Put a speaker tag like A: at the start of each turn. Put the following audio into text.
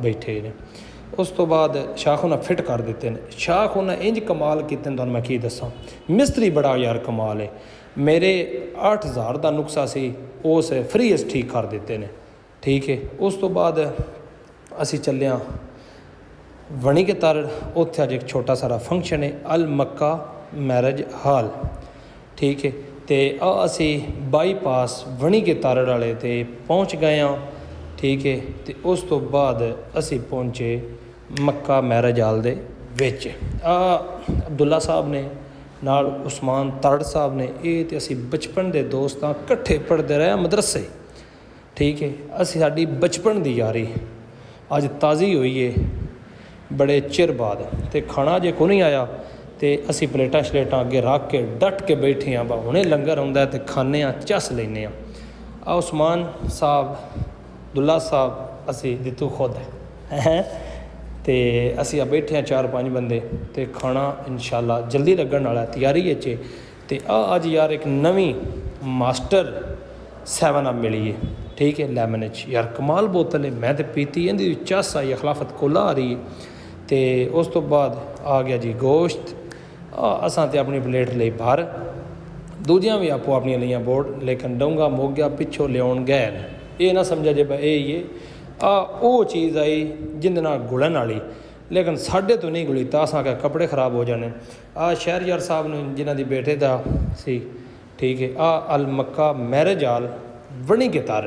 A: बैठे ने। उस तो बाद शाख उन्हें फिट कर दिते हैं। शाख उन्हें इंज कमाल किते तुहानूं मैं की दसां, मिस्त्री बड़ा यार कमाल है। मेरे 8000 का नुकसा सी उस फ्री अस ठीक कर दिते हैं। ठीक है, उस तो बाद असी चले वणी के तर, उत्थे अज एक छोटा सारा फंक्शन है, अल मक्का मैरिज हाल। ठीक है, तो असी बाईपास वणी के तर वाले ते पहुँच गए हाँ। ठीक है, तो उस तो बाद असी पहुँचे मक्का मैरिज हाल दे विच। अब्दुल्ला साहब ने नाल उस्मान तरड़ साहब ने, ये तो असी बचपन के दोस्त हाँ, कट्ठे पढ़ते रहे मदरसे। ठीक है, असी साडी बचपन की यारी अज ताज़ी हुई है बड़े चिर बाद। तो खाना जे को नहीं आया तो असी प्लेटां शलेटां अगे रख के डट के बैठे हाँ, हुणे लंगर आउंदा तो खाने चस लेने। उस्मान साहब, दुल्ला साहब, असी दितू खुद हैं। तो असी बैठे 4-5 बंदे, तो खाना इंशाअल्लाह जल्दी लगन वाला तैयारी है। तो अज यार एक नवी मास्टर 7 अप मिली है। ठीक है, लैमन यार कमाल बोतल है, मैं तो पीती, इहदी चस आई, खिलाफत कोला आ रही है। तो उस तो बाद आ गया जी गोश्त। असां तो अपनी प्लेट ले भर, दूजियां भी आपो अपनी लिया बोर्ड, लेकिन डोंगा मुक गया पिछों लियाउण गैर। ये ना समझा जे ये वो चीज़ आई जिंदे नाल गुलन वाली, लेकिन साढ़े तो नहीं गुली, तो असां क्या कपड़े खराब हो जाने। शहरयार साहब ने जिन्हां दी बेटे दा सी। ठीक है, अल मक्का मैरिज हाल वणी के तार।